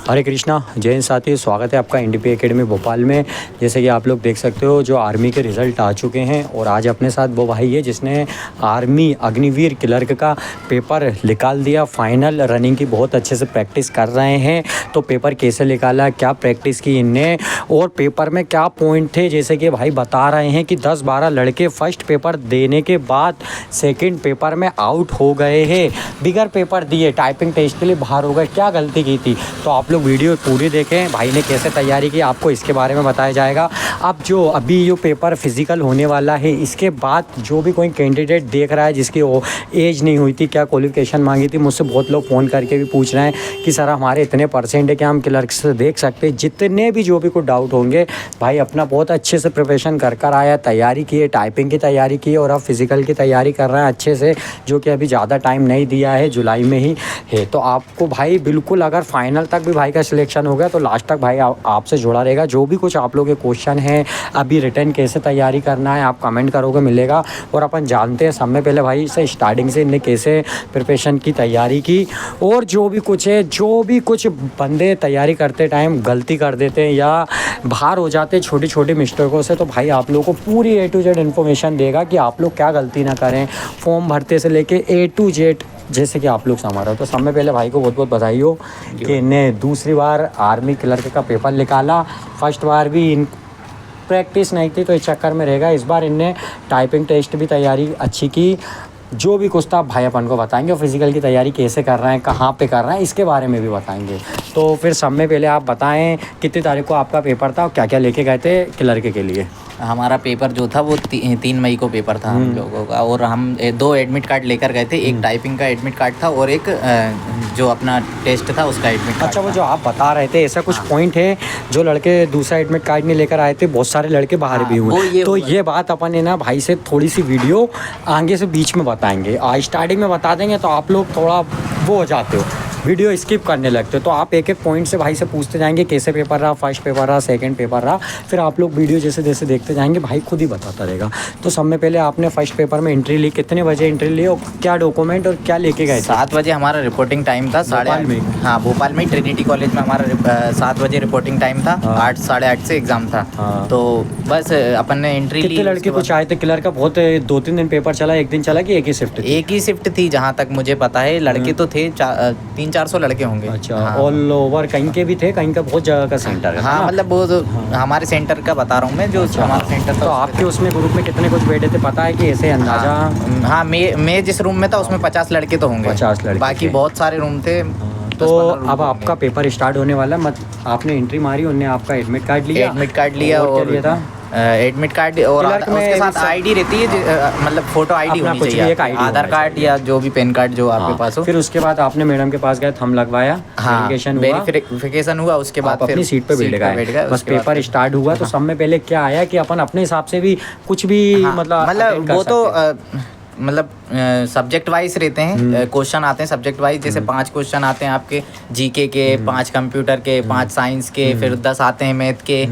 हरे कृष्णा, जय हिंद साथियों। स्वागत है आपका एनडीपी एकेडमी भोपाल में। जैसे कि आप लोग देख सकते हो, जो आर्मी के रिज़ल्ट आ चुके हैं और आज अपने साथ वो भाई है जिसने आर्मी अग्निवीर क्लर्क का पेपर निकाल दिया। फाइनल रनिंग की बहुत अच्छे से प्रैक्टिस कर रहे हैं। तो पेपर कैसे निकाला, क्या प्रैक्टिस की इनने और पेपर में क्या पॉइंट थे, जैसे कि भाई बता रहे हैं कि 10-12 लड़के फर्स्ट पेपर देने के बाद सेकेंड पेपर में आउट हो गए हैं। बिगर पेपर दिए टाइपिंग टेस्ट के लिए बाहर हो गए। क्या गलती की थी, तो आप लोग वीडियो पूरी देखें। भाई ने कैसे तैयारी की आपको इसके बारे में बताया जाएगा। अब जो अभी जो पेपर फिजिकल होने वाला है, इसके बाद जो भी कोई कैंडिडेट देख रहा है जिसकी एज नहीं हुई थी, क्या क्वालिफिकेशन मांगी थी, मुझसे बहुत लोग फ़ोन करके भी पूछ रहे हैं कि सर हमारे इतने परसेंट है, क्या हम क्लर्क से देख सकते हैं। जितने भी जो भी कोई डाउट होंगे, भाई अपना बहुत अच्छे से प्रिपरेशन कर आया, तैयारी की है, टाइपिंग की तैयारी की और अब फिज़िकल की तैयारी कर रहे हैं अच्छे से, जो कि अभी ज़्यादा टाइम नहीं दिया है, जुलाई में ही है। तो आपको भाई बिल्कुल अगर फाइनल तक भी भाई का सिलेक्शन हो गया तो लास्ट तक भाई आपसे जुड़ा रहेगा। जो भी कुछ आप लोग के क्वेश्चन हैं, अभी रिटर्न कैसे तैयारी करना है, आप कमेंट करोगे मिलेगा। और अपन जानते हैं समय पहले भाई से स्टार्टिंग से इनने कैसे प्रिपरेशन की तैयारी की। और जो भी कुछ है, जो भी कुछ बंदे तैयारी करते टाइम गलती कर देते हैं या बाहर हो जाते हैं छोटी छोटी मिस्टेकों से, तो भाई आप लोगों को पूरी A to Z इन्फॉर्मेशन देगा कि आप लोग क्या गलती ना करें, फॉर्म भरते से लेके A to Z, जैसे कि आप लोग समझ रहे हो। तो समय पहले भाई को बहुत बहुत बधाई हो कि इन्हें दूसरी बार आर्मी क्लर्क का पेपर निकाला। फर्स्ट बार भी इन प्रैक्टिस नहीं थी तो इस चक्कर में रहेगा। इस बार इनने टाइपिंग टेस्ट भी तैयारी अच्छी की। जो भी कुछ था भाई अपन को बताएंगे और फिज़िकल की तैयारी कैसे कर रहे हैं, कहाँ पे कर रहे हैं, इसके बारे में भी बताएंगे। तो फिर समय पहले आप बताएं कितनी तारीख को आपका पेपर था और क्या क्या लेके गए थे क्लर्क के लिए। हमारा पेपर जो था वो 3 मई को पेपर था हम लोगों का, और हम 2 एडमिट कार्ड लेकर गए थे। एक टाइपिंग का एडमिट कार्ड था और एक जो अपना टेस्ट था उसका एडमिट कार्ड। अच्छा, वो जो आप बता रहे थे ऐसा कुछ पॉइंट है जो लड़के दूसरा एडमिट कार्ड नहीं लेकर आए थे, बहुत सारे लड़के बाहर भी हुए। तो ये बात अपन है ना भाई से थोड़ी सी वीडियो आगे से बीच में बताएंगे, स्टार्टिंग में बता देंगे तो आप लोग थोड़ा वो हो जाते हो, वीडियो स्किप करने लगते हो। तो आप एक एक पॉइंट से भाई से पूछते जाएंगे कैसे पेपर रहा, फर्स्ट पेपर रहा, सेकंड पेपर रहा, फिर आप लोग वीडियो जैसे जैसे देखते जाएंगे भाई खुद ही बताता रहेगा। तो सब में पहले आपने फर्स्ट पेपर में एंट्री ली, कितने बजे एंट्री ली और क्या डॉक्यूमेंट और क्या लेके गए? 7 बजे हमारा रिपोर्टिंग टाइम था। भोपाल में? हाँ, भोपाल में ट्रिनिटी कॉलेज में हमारा 7 बजे रिपोर्टिंग टाइम था। 8 साढ़े 8 से एग्ज़ाम था। तो बस अपन ने एंट्री ली। कितने लड़के कुछ आए थे क्लर्क का? बहुत 2-3 दिन पेपर चला, एक दिन चला कि एक ही शिफ्ट? एक ही शिफ्ट थी जहाँ तक मुझे पता है। लड़के तो थे 300-400 लड़के होंगे। अच्छा, ऑल ओवर कहीं के भी थे, कहीं का बहुत जगह का सेंटर है? हाँ, मतलब वो हमारे सेंटर का बता रहा हूँ मैं, जो हमारा सेंटर था। तो आपके उसमें ग्रुप में कितने कुछ बैठे थे पता है कि ऐसे अंदाजा? हाँ, मैं जिस रूम में था उसमें 50 लड़के तो होंगे। 50 लड़के, बाकी बहुत सारे रूम थे। तो अब आपका पेपर स्टार्ट होने वाला, मत आपने एंट्री मारी, उन्होंने आपका एडमिट कार्ड लिया और क्या लिया था? एडमिट कार्ड और उसके साथ आईडी रहती है, मतलब फोटो आईडी होनी चाहिए, आधार कार्ड या जो भी पैन कार्ड जो आपके पास हो। फिर उसके बाद आपने मैडम के पास गए, थंब लगवाया, वेरिफिकेशन हुआ, उसके बाद अपनी सीट पे बैठ गए, बस पेपर स्टार्ट हुआ। तो सब में पहले क्या आया कि अपन अपने हिसाब से भी कुछ भी मतलब वो तो मतलब सब्जेक्ट वाइज रहते हैं, क्वेश्चन आते हैं सब्जेक्ट वाइज। जैसे 5 क्वेश्चन आते हैं आपके जीके के, 5 कंप्यूटर के, 5 साइंस के, फिर 10 आते हैं मैथ के।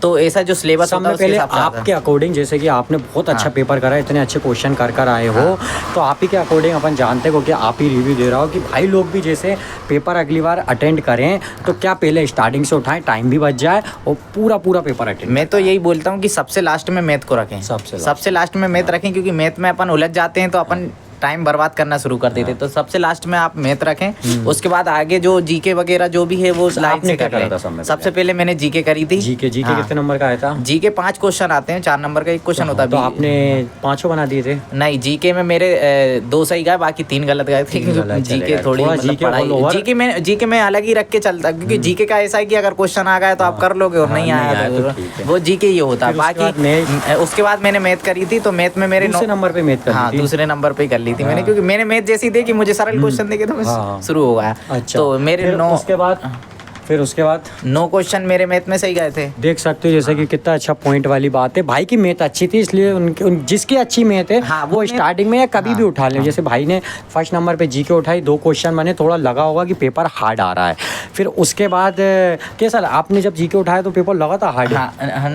तो ऐसा जो सिलेबस होता है उसके हिसाब से आपके अकॉर्डिंग, जैसे कि आपने बहुत अच्छा पेपर करा, इतने अच्छे क्वेश्चन कर आए हो, तो आप ही के अकॉर्डिंग अपन जानते हो कि आप ही रिव्यू दे रहा हो कि भाई लोग भी जैसे पेपर अगली बार अटेंड करें तो क्या पहले स्टार्टिंग से उठाएं, टाइम भी बच जाए और पूरा पेपर अटेंड। मैं तो यही बोलता हूँ कि सबसे लास्ट में मैथ को रखें, सबसे लास्ट में मैथ रखें, क्योंकि मैथ में अपन उलझ जाते हैं तो अपन टाइम बर्बाद करना शुरू कर देते। तो सबसे लास्ट में आप मैथ रखें, उसके बाद आगे जो जीके वगैरह जो भी है वो स्लाइड से कर लें। सबसे पहले मैंने जीके करी थी। जीके कितने नंबर का आया था? जीके 5 क्वेश्चन आते हैं, 4 नंबर का एक क्वेश्चन होता है। तो आपने 5 बना दिए थे? नहीं, जीके में मेरे 2 सही गए, बाकी 3 गलत गए थे। जीके थोड़ी जीके में अलग ही रख के चलता, क्योंकि जीके का ऐसा है कि अगर क्वेश्चन आ गया तो आप कर लोगे और नहीं आया तो वो जीके ये होता है। बाकी उसके बाद मैंने मैथ करी थी, तो मैथ में मेरे 2 नंबर पे मैथ, हाँ, दूसरे नंबर पे कर ली थी मैंने, क्योंकि मैंने मैथ जैसी थी कि मुझे सरल क्वेश्चन देखे तो मैं शुरू हो गया। अच्छा, तो मेरे 9 उसके बाद 9 क्वेश्चन मेरे मैथ में सही गए थे। देख सकते हो जैसे कि कितना अच्छा पॉइंट वाली बात है। भाई की मैथ अच्छी थी, इसलिए जिसकी अच्छी मैथ है वो स्टार्टिंग में या कभी भी उठा ले। जैसे भाई ने फर्स्ट नंबर पे जीके उठाई, 2 क्वेश्चन मैंने थोड़ा लगा होगा कि पेपर हार्ड आ रहा है। फिर उसके बाद कैसा आपने जब जीके उठाया तो पेपर लगा था हार्ड?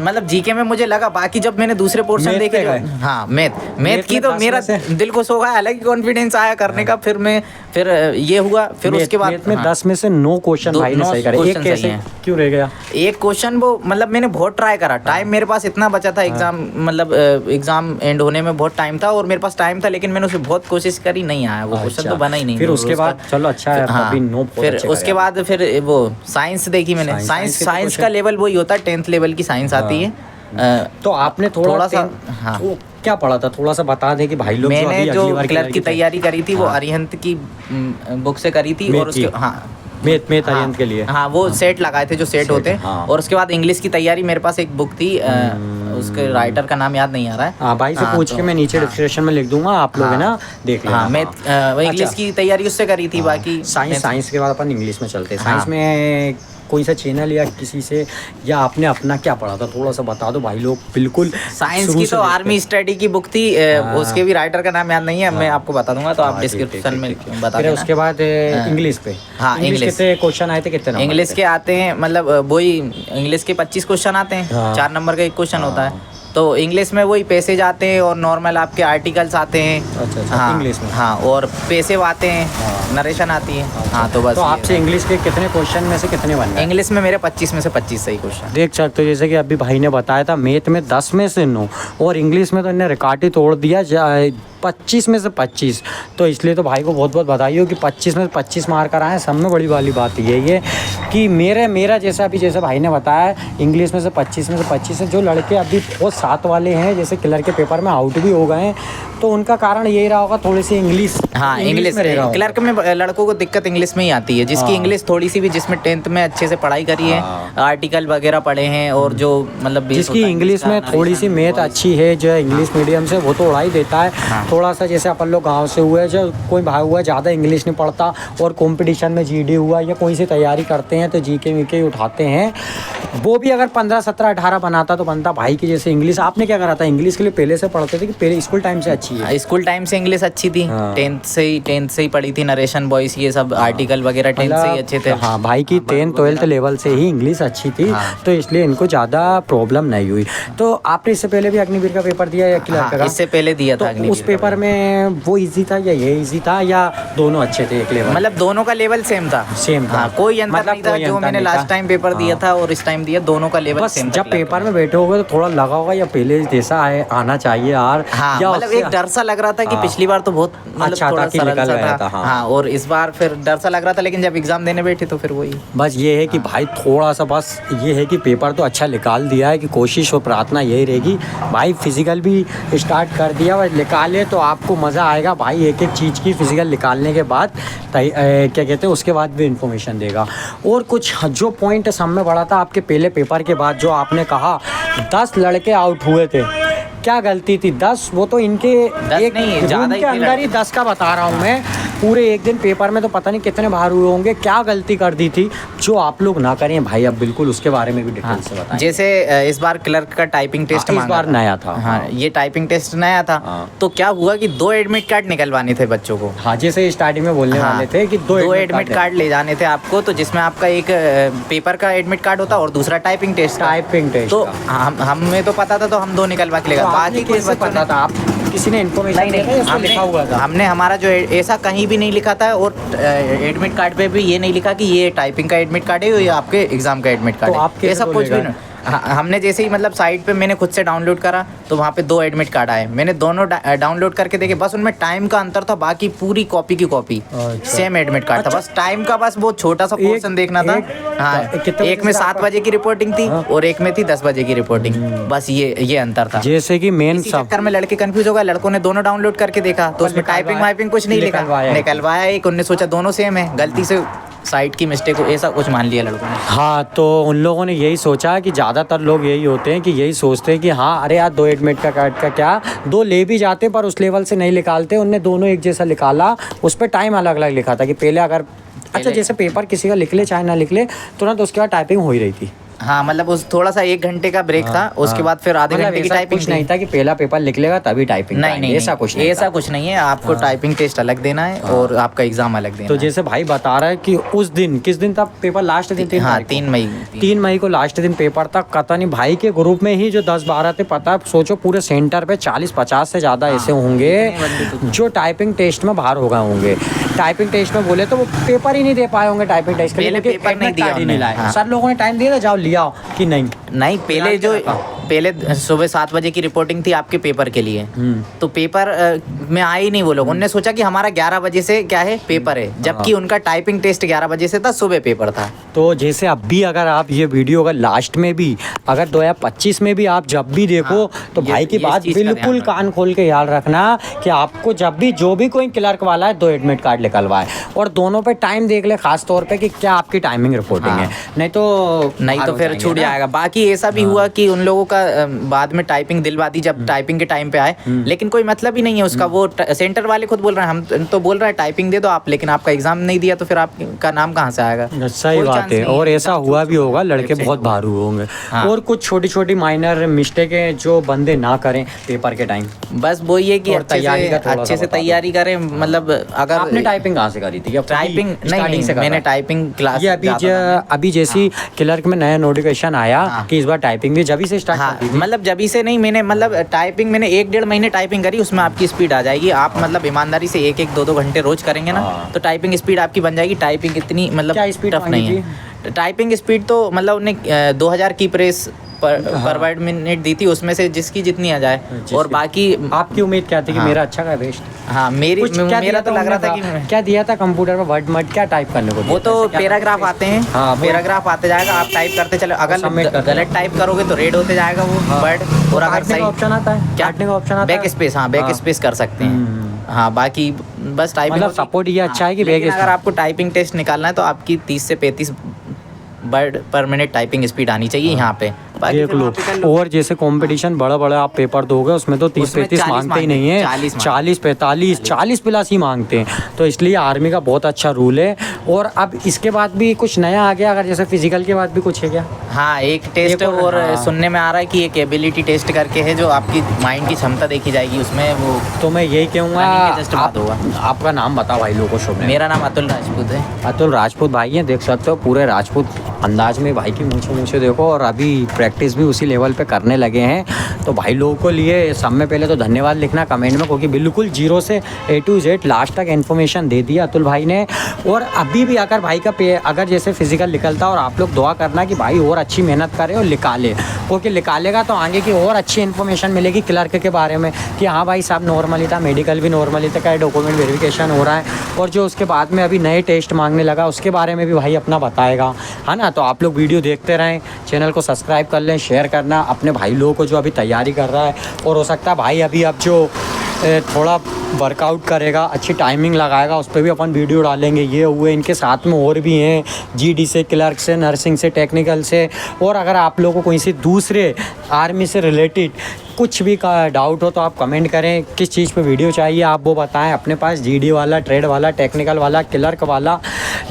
मतलब जीके में मुझे लगा, बाकी जब मैंने दूसरे पोर्शन देखे, हाँ मैथ की तो मेरा दिल खुश हो गया, अलग ही कॉन्फिडेंस आया करने का। फिर ये हुआ। फिर उसके बाद में 10 में से 9 क्वेश्चन भाई ने सही करे। क्वेश्चन सही है। क्यों रह गया एक क्वेश्चन? वो मतलब मैंने बहुत ट्राई करा, टाइम मेरे पास इतना बचा था, एग्जाम मतलब एग्जाम एंड होने में बहुत टाइम था और मेरे पास टाइम था, लेकिन मैंने उसे बहुत कोशिश करी, नहीं आया वो क्वेश्चन, तो बना ही नहीं। फिर उसके बाद चलो अच्छा है। हाँ, फिर उसके बाद फिर वो साइंस देखी मैंने। साइंस का लेवल वही होता है, 10th लेवल की साइंस आती है। तो आपने थोड़ा सा हाँ क्या पढ़ा था, थोड़ा सा बता दें कि भाई लोग मैंने जो क्लर्क की तैयारी करी थी वो अरिहंत की बुक से करी थी, और उसके मेथ अरिहंत के लिए हाँ वो सेट लगाए थे जो सेट होते हैं। और उसके बाद इंग्लिश की तैयारी, मेरे पास एक बुक थी, उसके राइटर का नाम याद नहीं आ रहा है। हाँ भाई से पूछ के मैं नीचे डिस्क्रिप्शन में लिख दूंगा, आप लोग है ना देख लेना। हाँ मैं इंग्लिश की तैयारी उससे करी थी। बाकी साइंस के बाद अपन इंग्लिश में चलते हैं। साइंस में कोई सा चैनल या किसी से, या आपने अपना क्या पढ़ा था, थोड़ा सा बता दो भाई लोग। बिल्कुल साइंस की तो आर्मी स्टडी की बुक थी, उसके भी राइटर का नाम याद नहीं है, मैं आपको बता दूंगा, तो आप डिस्क्रिप्शन में बता देना। उसके बाद इंग्लिश पे, हाँ इंग्लिश कितने क्वेश्चन आए थे, कितने इंग्लिश के आते हैं, मतलब वही इंग्लिश के 25 क्वेश्चन आते हैं, 4 नंबर का एक क्वेश्चन होता है। तो इंग्लिश में वही पैसेज आते हैं और नॉर्मल आपके आर्टिकल्स आते हैं। अच्छा हाँ इंग्लिश में, हाँ, और पैसेज आते हैं, नरेशन आती है। हाँ तो बस। तो आपसे इंग्लिश के कितने क्वेश्चन में से कितने बन गए? इंग्लिश में मेरे 25 में से 25 सही क्वेश्चन। देख सकते हो जैसे कि अभी भाई ने बताया था, मैथ में 10 में से 9 और इंग्लिश में तो इन्हें रिकॉर्ड ही तोड़ दिया, 25 में से 25। तो इसलिए तो भाई को बहुत बहुत बधाई हो कि 25 में से 25 मार कर आए। सब में बड़ी वाली बात ये है कि मेरा जैसा अभी जैसे भाई ने बताया, इंग्लिश में से 25 में से 25 है। जो लड़के अभी बहुत 7 वाले हैं, जैसे क्लर्क के पेपर में आउट भी हो गए हैं, तो उनका कारण यही रहा होगा थोड़ी सी इंग्लिश। हाँ इंग्लिश क्लर्क में लड़कों को दिक्कत इंग्लिश में ही आती है, जिसकी इंग्लिश थोड़ी सी भी, जिसमें 10th में अच्छे से पढ़ाई करी है, आर्टिकल वगैरह पढ़े हैं, और जो मतलब जिसकी इंग्लिश में थोड़ी सी मैथ अच्छी है, जो इंग्लिश मीडियम से, वो तो उड़ा ही देता है। थोड़ा सा जैसे अपन लोग गांव से हुए, जो कोई भाई हुआ ज़्यादा इंग्लिश नहीं पढ़ता और कंपटीशन में जीडी हुआ या कोई सी तैयारी करते हैं तो जीके वीके उठाते हैं, वो भी अगर 15, 17, 18 बनाता तो बनता भाई की जैसे इंग्लिश। आपने क्या करा था, इंग्लिश के लिए पहले से पढ़ते थे कि पहले स्कूल टाइम से अच्छी है? स्कूल टाइम से इंग्लिश अच्छी थी, 10th से ही पढ़ी थी, नरेशन बॉयस ये सब आर्टिकल वगैरह 10th से ही अच्छे थे। हाँ भाई की 10th 12th लेवल से ही इंग्लिश अच्छी थी, तो इसलिए इनको ज़्यादा प्रॉब्लम नहीं हुई। तो आपने इससे पहले भी अग्निवीर का पेपर दिया या क्लर्क का? इससे पहले दिया था। तो उस पेपर में वो इजी था या ये इजी था, या दोनों अच्छे थे एक लेवल? मतलब दोनों का लेवल सेम था। कोई अंतर नहीं था, जो मैंने लास्ट टाइम पेपर दिया था और इस टाइम दिया, दोनों का लेवल सेम था। जब पेपर में बैठे होगे तो थोड़ा लगा होगा या पहले जैसा आना चाहिए यार। हाँ, मतलब एक डर सा लग रहा था कि पिछली बार तो बहुत अच्छा था कि निकल गया था। हाँ, और इस बार फिर डर सा लग रहा था, लेकिन जब एग्जाम देने बैठे तो फिर वही बस ये है कि भाई थोड़ा सा बस ये है कि पेपर तो अच्छा निकाल दिया है, कि कोशिश और प्रार्थना यही रहेगी भाई। फिजिकल भी स्टार्ट कर दिया, बस निकाले तो आपको मज़ा आएगा भाई। एक एक चीज़ की फिजिकल निकालने के बाद क्या कहते हैं, उसके बाद भी इन्फॉर्मेशन देगा। और कुछ जो पॉइंट सामने बढ़ा था आपके पहले पेपर के बाद, जो आपने कहा 10 लड़के आउट हुए थे, क्या गलती थी? 10 वो तो इनके एक रूम के अंदर ही 10 का बता रहा हूँ मैं। पूरे एक दिन पेपर में तो पता नहीं कितने बाहर हुए होंगे। क्या गलती कर दी थी जो आप लोग ना करें भाई? अब बिल्कुल उसके बारे में भी डिटेल से बताएं। जैसे इस बार क्लर्क का टाइपिंग टेस्ट इस बार नया था। हाँ, ये टाइपिंग टेस्ट नया था। तो क्या हुआ कि 2 एडमिट कार्ड निकलवाने थे बच्चों को। हाँ, जैसे स्टार्टिंग में बोलने वाले थे कि 2 एडमिट कार्ड ले जाने थे आपको, तो जिसमें आपका एक पेपर का एडमिट कार्ड होता और दूसरा टाइपिंग टेस्ट। तो हमें तो पता था, तो हम 2 निकलवा के लेगा। बाकी कैसे पता था? आप किसी ने इन्फॉर्मेशन नहीं लिखा हुआ था? हमने हमारा जो ऐसा कहीं भी नहीं लिखा था, और एडमिट कार्ड पे भी ये नहीं लिखा कि ये टाइपिंग का एडमिट कार्ड है या आपके एग्जाम का एडमिट कार्ड है। ऐसा कुछ भी नहीं। हमने जैसे ही मतलब साइट पे मैंने खुद से डाउनलोड करा, तो वहाँ पे 2 एडमिट कार्ड आए। मैंने दोनों डाउनलोड करके देखे, बस उनमें टाइम का अंतर था, बाकी पूरी कॉपी की कॉपी सेम एडमिट कार्ड था। बस टाइम का बस वो छोटा सा पोर्शन देखना था। हाँ, एक में 7 बजे की रिपोर्टिंग थी और एक में थी 10 बजे की रिपोर्टिंग। बस ये अंतर था। जैसे कि मेन चक्कर में लड़के कंफ्यूज हो गए। लड़कों ने दोनों डाउनलोड करके देखा, तो उसमें टाइपिंग वाइपिंग कुछ नहीं लिखा, निकलवाया एक। उन्होंने सोचा दोनों सेम है, गलती से साइट की मिस्टेक को ऐसा कुछ मान लिया लड़कों ने। हाँ, तो उन लोगों ने यही सोचा कि ज़्यादातर लोग यही होते हैं कि यही सोचते हैं कि हाँ अरे यार 2 एडमिट का कार्ड का क्या, 2 ले भी जाते पर उस लेवल से नहीं निकालते। उनने दोनों एक जैसा निकाला, उस पर टाइम अलग अलग लिखा था कि पहले अगर अच्छा जैसे पेपर किसी का लिख ले चाहे ना लिख ले, तुरंत उसके बाद टाइपिंग हो ही रही थी। हाँ, मतलब उस थोड़ा सा 1 घंटे का ब्रेक था, उसके बाद फिर आधे घंटे की टाइपिंग नहीं था कि पहला पेपर लिख लेगा तभी टाइपिंग। नहीं, ऐसा कुछ नहीं है। आपको टाइपिंग टेस्ट अलग देना है और आपका एग्जाम अलग देना है। तो जैसे भाई बता रहा है कि उस दिन किस दिन था पेपर? लास्ट दिन 3 मई को लास्ट दिन पेपर था। पता नहीं भाई के ग्रुप में ही जो 10-12 थे, पता सोचो पूरे सेंटर पे 40-50 से ज़्यादा ऐसे होंगे जो टाइपिंग टेस्ट में बाहर हो गए होंगे। टाइपिंग टेस्ट में बोले तो वो पेपर ही नहीं दे पाए होंगे टाइपिंग टेस्ट के लिए, पेपर नहीं दिया सर लोगों ने टाइम दिया था जाओ लिया कि नहीं पहले सुबह 7 बजे की रिपोर्टिंग थी आपके पेपर के लिए, तो पेपर में आए ही नहीं वो लोग। उन्होंने सोचा कि हमारा 11 बजे से क्या है पेपर है, जबकि उनका टाइपिंग टेस्ट 11 बजे से था, सुबह पेपर था। तो जैसे अब भी अगर आप ये वीडियो अगर लास्ट में भी अगर 2025 में भी आप जब भी देखो तो भाई की बात बिल्कुल कान खोल के याद रखना कि आपको जब भी जो भी कोई क्लर्क वाला है 2 एडमिट कार्ड निकलवाए और दोनों पे टाइम देख ले, खास तौर पे कि क्या आपकी टाइमिंग रिपोर्टिंग है, नहीं तो फिर छूट जाएगा। बाकी ऐसा भी हुआ कि उन लोगों का बाद में टाइपिंग दिलवा दी जब टाइपिंग के टाइम पे आए, लेकिन कोई मतलब ही नहीं है उसका। वो सेंटर वाले खुद बोल रहे हैं, हम तो बोल रहे हैं टाइपिंग दे दो आप, लेकिन आपका एग्जाम नहीं दिया तो फिर आपका नाम कहाँ से आएगा। सही बात है, और ऐसा हुआ भी होगा, लड़के बहुत भारू होंगे। और कुछ छोटी छोटी माइनर मिस्टेक है जो बंदे ना करें पेपर के टाइम, बस वो ये कि अच्छे से तैयारी करें। मतलब अगर आपने टाइपिंग कहाँ से करी थी? टाइपिंग नहीं, मैंने टाइपिंग क्लास अभी जैसी क्लर्क में नया नोटिफिकेशन आया कि इस बार टाइपिंग भी जब से स्टार्ट, मतलब जब से नहीं, मैंने मतलब टाइपिंग मैंने 1-1.5 महीने टाइपिंग करी, उसमें आपकी स्पीड आ जाएगी। आप मतलब ईमानदारी से 1-1, 2-2 घंटे रोज करेंगे ना तो टाइपिंग स्पीड आपकी बन जाएगी। टाइपिंग इतनी मतलब टफ नहीं है। टाइपिंग स्पीड तो मतलब उन्हें 2000 की प्रेस पर वर्ड मिनट दी थी, उसमें से जिसकी जितनी आ जाए। और बाकी आपकी उम्मीद क्या थी कि मेरा अच्छा का बेस्ट? हाँ, मेरा तो लग रहा था कि क्या दिया था कंप्यूटर में वर्ड मट क्या टाइप करने को? वो तो पैराग्राफ आते हैं, पैराग्राफ आते जाएगा, आप टाइप करते चलो। अगर गलत टाइप करोगे तो रेड होते जाएगा वो वर्ड। और अगर सही ऑप्शन आता है, काटने का ऑप्शन आता है, बैक स्पेस, हाँ बैक स्पेस कर सकते हैं। हाँ, बाकी बस टाइपिंग मतलब सपोर्ट ये अच्छा है कि बैक। अगर आपको टाइपिंग टेस्ट निकालना है तो आपकी 30 से 35 वर्ड पर मिनट टाइपिंग स्पीड आनी चाहिए यहाँ पे। देख लो, और जैसे कंपटीशन बड़ा आप पेपर दोगे उसमें तो 30-35 मांगते ही नहीं है, 40-45 40 प्लस ही मांगते हैं। तो इसलिए आर्मी का बहुत अच्छा रूल है। और अब इसके बाद भी कुछ नया आ गया, अगर जैसे फिजिकल के बाद भी कुछ है क्या? हाँ, एक टेस्ट और सुनने में आ रहा है कि एक एबिलिटी टेस्ट करके है जो आपकी माइंड की क्षमता देखी जाएगी उसमें। वो तो मैं यही कहूँगा, आपका नाम बताओ भाई लोगों को। शुभ, मेरा नाम अतुल राजपूत है। अतुल राजपूत भाई है, देख सकते हो पूरे राजपूत अंदाज में भाई की मूंछें देखो, और अभी प्रैक्टिस भी उसी लेवल पे करने लगे हैं। तो भाई लोगों को लिए सब में पहले तो धन्यवाद लिखना कमेंट में, क्योंकि बिल्कुल 0 से A to Z लास्ट तक इन्फॉर्मेशन दे दिया अतुल भाई ने। और अभी भी अगर भाई का अगर जैसे फिजिकल निकलता और आप लोग दुआ करना कि भाई और अच्छी मेहनत करे और निकाले, क्योंकि निकालेगा तो आगे की और अच्छी इन्फॉर्मेशन मिलेगी क्लर्क के बारे में कि हाँ भाई साहब नॉर्मली था, मेडिकल भी नॉर्मली था, क्या डॉक्यूमेंट वेरिफिकेशन हो रहा है, और जो उसके बाद में अभी नए टेस्ट मांगने लगा उसके बारे में भी भाई अपना बताएगा, है ना। तो आप लोग वीडियो देखते रहें, चैनल को सब्सक्राइब कर लें, शेयर करना अपने भाई लोगों को जो अभी तैयारी कर रहा है। और हो सकता है भाई अभी अब जो थोड़ा वर्कआउट करेगा, अच्छी टाइमिंग लगाएगा, उस पर भी अपन वीडियो डालेंगे। ये हुए, इनके साथ में और भी हैं, GD से, क्लर्क से, नर्सिंग से, टेक्निकल से। और अगर आप लोगों को कोई से दूसरे आर्मी से रिलेटेड कुछ भी का डाउट हो तो आप कमेंट करें, किस चीज़ पे वीडियो चाहिए आप वो बताएं। अपने पास GD वाला, ट्रेड वाला, टेक्निकल वाला, क्लर्क वाला,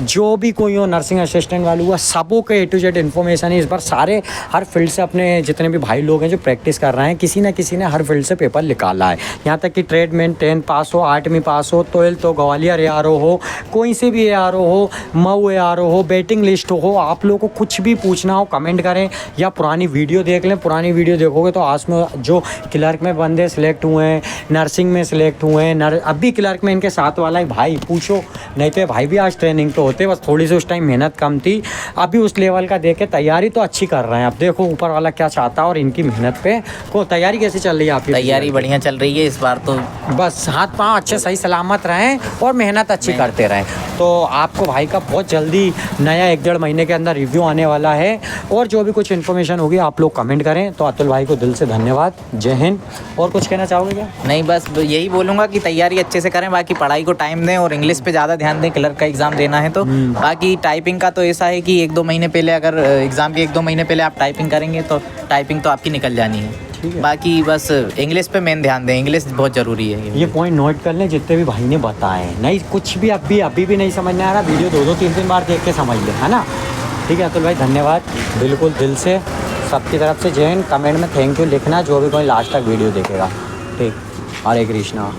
जो भी कोई हो, नर्सिंग असिस्टेंट वाला हुआ, सबों के A to Z इन्फॉर्मेशन है। इस बार सारे हर फील्ड से अपने जितने भी भाई लोग हैं जो प्रैक्टिस कर रहे हैं, किसी न किसी ने हर फील्ड से पेपर निकाला है। यहाँ तक कि ट्रेड में 10 पास हो, 8वीं पास हो, 12th हो, ग्वालियर ARO हो, कोई से भी ARO हो, मऊ ARO हो, वेटिंग लिस्ट हो, आप लोगों को कुछ भी पूछना हो कमेंट करें या पुरानी वीडियो देख लें। पुरानी वीडियो देखोगे तो आज में जो क्लर्क में बंदे सिलेक्ट हुए हैं, नर्सिंग में सिलेक्ट हुए हैं, अब भी क्लर्क में इनके साथ वाला है भाई पूछो, नहीं तो भाई भी आज ट्रेनिंग तो होते, बस थोड़ी सी उस टाइम मेहनत कम थी। अभी उस लेवल का देखे तैयारी तो अच्छी कर रहे हैं। अब देखो ऊपर वाला क्या चाहता है और इनकी मेहनत पे को तैयारी कैसे चल रही है आपकी? तैयारी बढ़िया चल रही है इस बार तो, बस हाथ पाँव अच्छे सही सलामत रहें और मेहनत अच्छी करते रहें। तो आपको भाई का बहुत जल्दी नया 1-1.5 महीने के अंदर रिव्यू आने वाला है। और जो भी कुछ इन्फॉर्मेशन होगी आप लोग कमेंट करें। तो अतुल भाई को दिल से धन्यवाद, जय हिंद। और कुछ कहना चाहोगे क्या? नहीं, बस यही बोलूँगा कि तैयारी अच्छे से करें, बाकी पढ़ाई को टाइम दें और इंग्लिश पे ज़्यादा ध्यान दें। क्लर्क का एग्ज़ाम देना है तो बाकी टाइपिंग का तो ऐसा है कि 1-2 महीने पहले, अगर एग्ज़ाम के 1-2 महीने पहले आप टाइपिंग करेंगे तो टाइपिंग तो आपकी निकल जानी है। बाकी बस इंग्लिश पे मेन ध्यान दें, इंग्लिश बहुत ज़रूरी है। ये पॉइंट नोट कर लें जितने भी भाई ने बताए। नहीं कुछ भी अभी भी नहीं समझ में आ रहा, वीडियो 2-3 बार देख के समझ लें, है ना। ठीक है अतुल भाई, धन्यवाद बिल्कुल दिल से सबकी तरफ से। जय हिंद। कमेंट में थैंक यू लिखना जो भी कोई लास्ट तक वीडियो देखेगा। ठीक, हरे कृष्णा।